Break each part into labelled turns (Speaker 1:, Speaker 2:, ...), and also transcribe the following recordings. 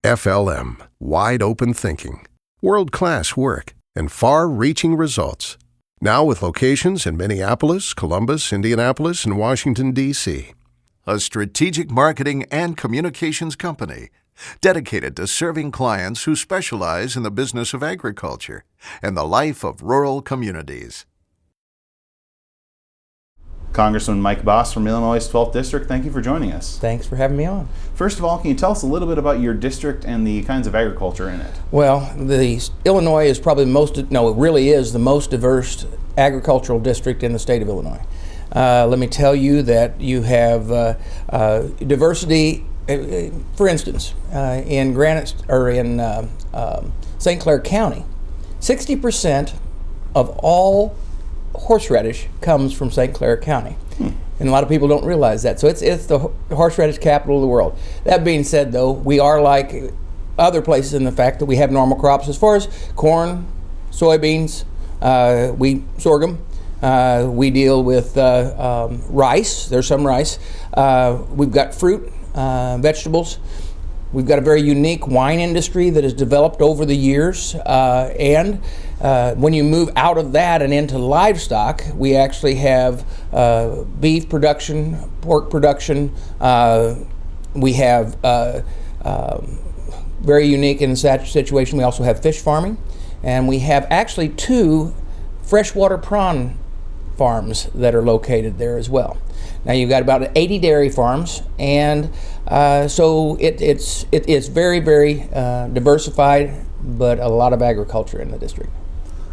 Speaker 1: FLM, wide open thinking, world-class work, and far-reaching results. Now with locations in Minneapolis, Columbus, Indianapolis, and Washington, D.C. A strategic marketing and communications company dedicated to serving clients who specialize in the business of agriculture and the life of rural communities.
Speaker 2: Congressman Mike Bost from Illinois' 12th District, thank you for joining us.
Speaker 3: Thanks for having me on.
Speaker 2: First of all, can you tell us a little bit about your district and the kinds of agriculture in it?
Speaker 3: Well, Illinois is probably it really is the most diverse agricultural district in the state of Illinois. Let me tell you that you have diversity. For instance, in St. Clair County, 60% of all horseradish comes from St. Clair County. And a lot of people don't realize that. So it's the horseradish capital of the world. That being said, though, we are like other places in the fact that we have normal crops as far as corn, soybeans, sorghum. We deal with rice. There's some rice. We've got fruit, vegetables. We've got a very unique wine industry that has developed over the years, and when you move out of that and into livestock, we actually have beef production, pork production. We have very unique in such situation. We also have fish farming, and we have actually 2 freshwater prawn farms that are located there as well. Now you've got about 80 dairy farms, and so it's very, very diversified, but a lot of agriculture in the district.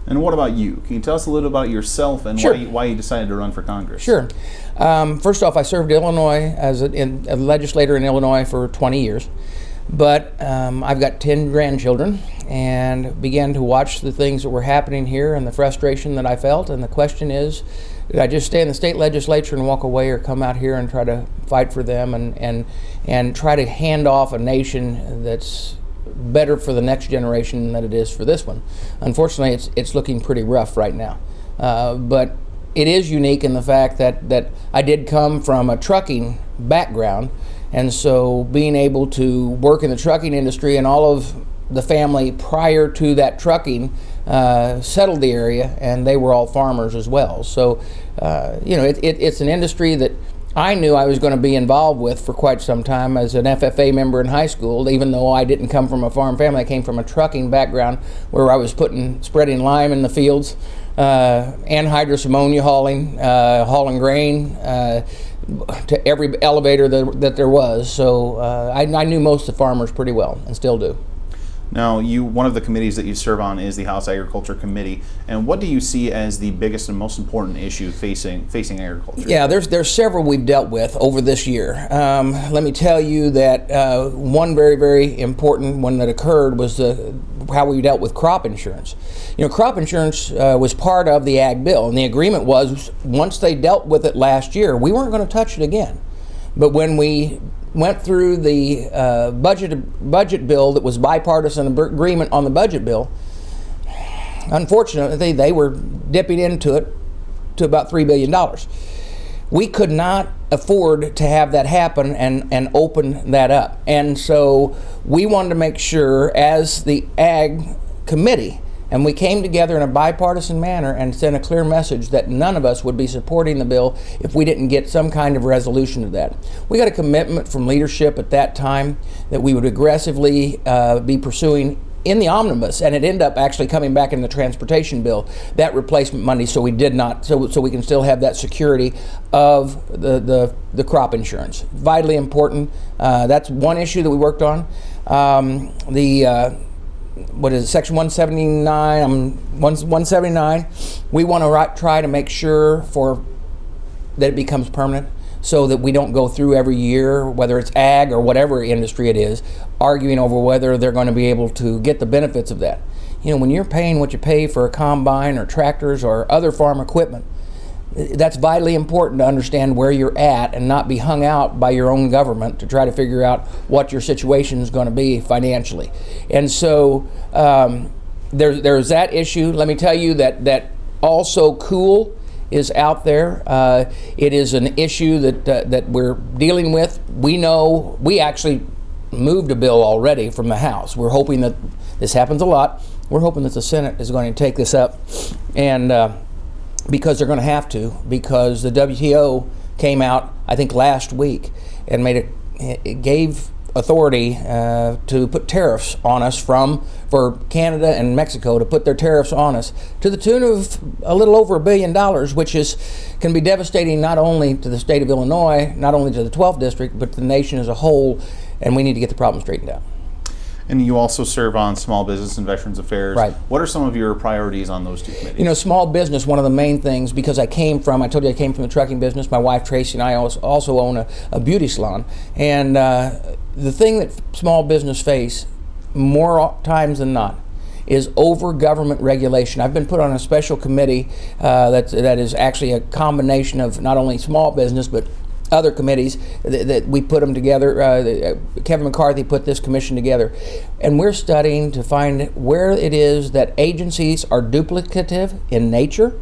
Speaker 2: And what about you? Can you tell us a little about yourself and
Speaker 3: Sure.
Speaker 2: why you decided to run for Congress?
Speaker 3: Sure. First off, I served Illinois as a legislator in Illinois for 20 years. But I've got 10 grandchildren and began to watch the things that were happening here and the frustration that I felt. And the question is, did I just stay in the state legislature and walk away, or come out here and try to fight for them and try to hand off a nation that's better for the next generation than it is for this one? Unfortunately, it's looking pretty rough right now. But it is unique in the fact that I did come from a trucking background. And so being able to work in the trucking industry, and all of the family prior to that trucking settled the area, and they were all farmers as well. So, it's an industry that I knew I was going to be involved with for quite some time as an FFA member in high school, even though I didn't come from a farm family. I came from a trucking background where I was spreading lime in the fields, anhydrous ammonia hauling grain, to every elevator that there was. So I knew most of the farmers pretty well, and still do.
Speaker 2: Now, one of the committees that you serve on is the House Agriculture Committee, and what do you see as the biggest and most important issue facing agriculture?
Speaker 3: Yeah, there's several we've dealt with over this year. Let me tell you that one very, very important one that occurred was how we dealt with crop insurance. Crop insurance was part of the Ag Bill, and the agreement was once they dealt with it last year, we weren't going to touch it again. But when we went through the budget bill that was bipartisan agreement on the budget bill, unfortunately, they were dipping into it to about $3 billion. We could not afford to have that happen and open that up. And so we wanted to make sure, as the Ag Committee, and we came together in a bipartisan manner and sent a clear message that none of us would be supporting the bill if we didn't get some kind of resolution to that. We got a commitment from leadership at that time that we would aggressively be pursuing in the omnibus, and it ended up actually coming back in the transportation bill, that replacement money, so we did not, so we can still have that security of the crop insurance. Vitally important. That's one issue that we worked on. Section 179, we want to try to make sure that it becomes permanent, so that we don't go through every year, whether it's ag or whatever industry it is, arguing over whether they're going to be able to get the benefits of that. When you're paying what you pay for a combine or tractors or other farm equipment, that's vitally important to understand where you're at and not be hung out by your own government to try to figure out what your situation is going to be financially. And so there's that issue. Let me tell you that also cool is out there. It is an issue that we're dealing with. We know, we actually moved a bill already from the House. We're hoping that this happens a lot. We're hoping that the Senate is going to take this up, and because they're going to have to, because the WTO came out, I think, last week and it gave authority to put tariffs on us for Canada and Mexico to put their tariffs on us to the tune of a little over $1 billion, which can be devastating not only to the state of Illinois, not only to the 12th district, but to the nation as a whole, and we need to get the problem straightened out.
Speaker 2: And you also serve on Small Business and Veterans Affairs.
Speaker 3: Right.
Speaker 2: What are some of your priorities on those two committees?
Speaker 3: You know, small business, one of the main things, because I told you I came from the trucking business. My wife Tracy and I also own a beauty salon. And the thing that small business face more times than not is over government regulation. I've been put on a special committee that is actually a combination of not only small business, but other committees that we put them together. Kevin McCarthy put this commission together, and we're studying to find where it is that agencies are duplicative in nature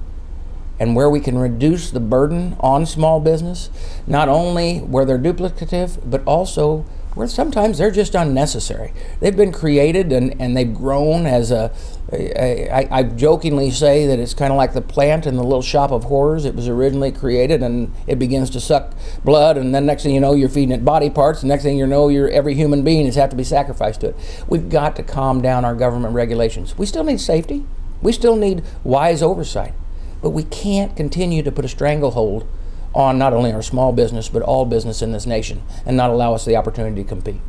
Speaker 3: and where we can reduce the burden on small business, not only where they're duplicative, but also where sometimes they're just unnecessary. They've been created and they've grown as I jokingly say that it's kind of like the plant in the little shop of horrors. It was originally created and it begins to suck blood, and then next thing you know, you're feeding it body parts, and next thing you know, every human being has to be sacrificed to it. We've got to calm down our government regulations. We still need safety. We still need wise oversight, but we can't continue to put a stranglehold on not only our small business, but all business in this nation, and not allow us the opportunity to compete.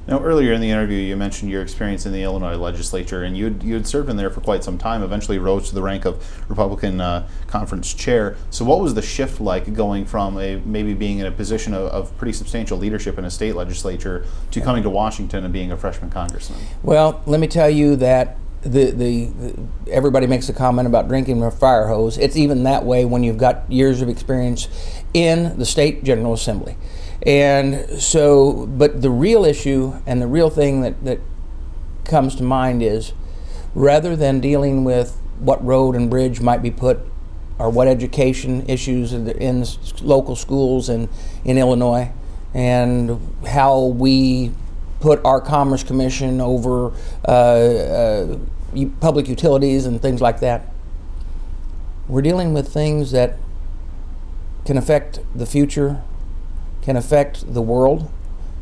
Speaker 2: Now, earlier in the interview, you mentioned your experience in the Illinois legislature, and you had served in there for quite some time, eventually rose to the rank of Republican conference chair. So what was the shift like going from maybe being in a position of pretty substantial leadership in a state legislature to coming to Washington and being a freshman congressman?
Speaker 3: Well, let me tell you that everybody makes a comment about drinking from a fire hose. It's even that way when you've got years of experience in the state General Assembly. And so, but the real issue and the real thing that comes to mind is, rather than dealing with what road and bridge might be put, or what education issues in local schools in Illinois, and how we put our Commerce Commission over public utilities and things like that, we're dealing with things that can affect the future, can affect the world,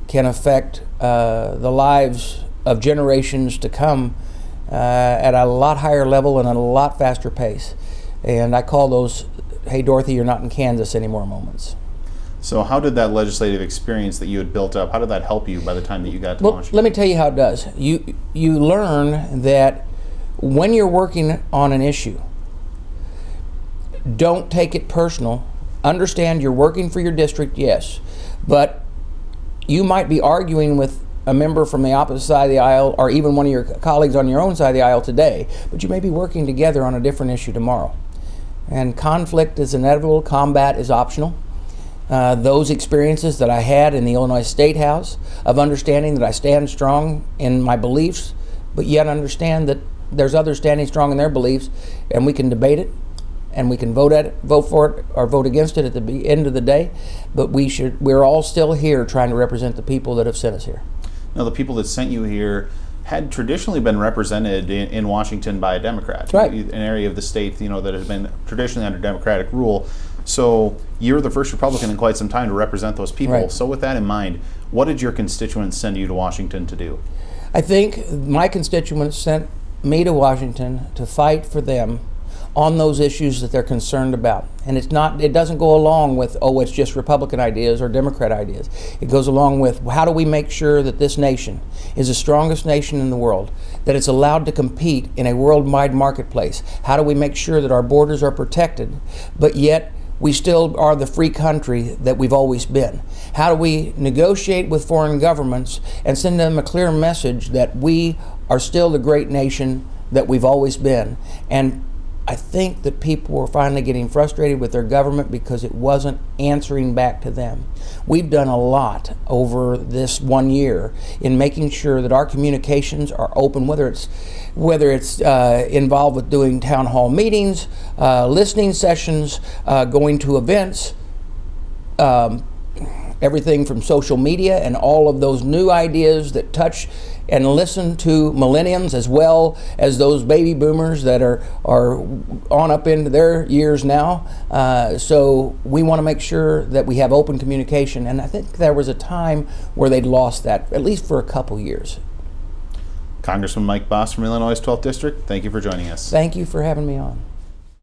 Speaker 3: can affect the lives of generations to come at a lot higher level and at a lot faster pace. And I call those, hey Dorothy, you're not in Kansas anymore moments.
Speaker 2: So how did that legislative experience that you had built up, how did that help you by the time that you got to Washington?
Speaker 3: Let me tell you how it does. You learn that when you're working on an issue, don't take it personal. Understand you're working for your district, yes, but you might be arguing with a member from the opposite side of the aisle, or even one of your colleagues on your own side of the aisle today, but you may be working together on a different issue tomorrow. And conflict is inevitable, combat is optional. Those experiences that I had in the Illinois State House of understanding that I stand strong in my beliefs, but yet understand that there's others standing strong in their beliefs, and we can debate it, and we can vote for it or vote against it at the end of the day, but we're all still here trying to represent the people that have sent us here.
Speaker 2: Now, the people that sent you here had traditionally been represented in Washington by a Democrat.
Speaker 3: Right.
Speaker 2: An area of the state, that has been traditionally under Democratic rule. So you're the first Republican in quite some time to represent those people.
Speaker 3: Right.
Speaker 2: So with that in mind, what did your constituents send you to Washington to do?
Speaker 3: I think my constituents sent me to Washington to fight for them on those issues that they're concerned about. And it doesn't go along with, it's just Republican ideas or Democrat ideas. It goes along with, how do we make sure that this nation is the strongest nation in the world, that it's allowed to compete in a worldwide marketplace? How do we make sure that our borders are protected, but yet we still are the free country that we've always been? How do we negotiate with foreign governments and send them a clear message that we are still the great nation that we've always been? And I think that people were finally getting frustrated with their government because it wasn't answering back to them. We've done a lot over this 1 year in making sure that our communications are open, whether it's involved with doing town hall meetings, listening sessions, going to events, everything from social media and all of those new ideas that touch and listen to millennials as well as those baby boomers that are on up into their years now. So we want to make sure that we have open communication, and I think there was a time where they'd lost that, at least for a couple years.
Speaker 2: Congressman Mike Bost from Illinois' 12th District, thank you for joining us.
Speaker 3: Thank you for having me on.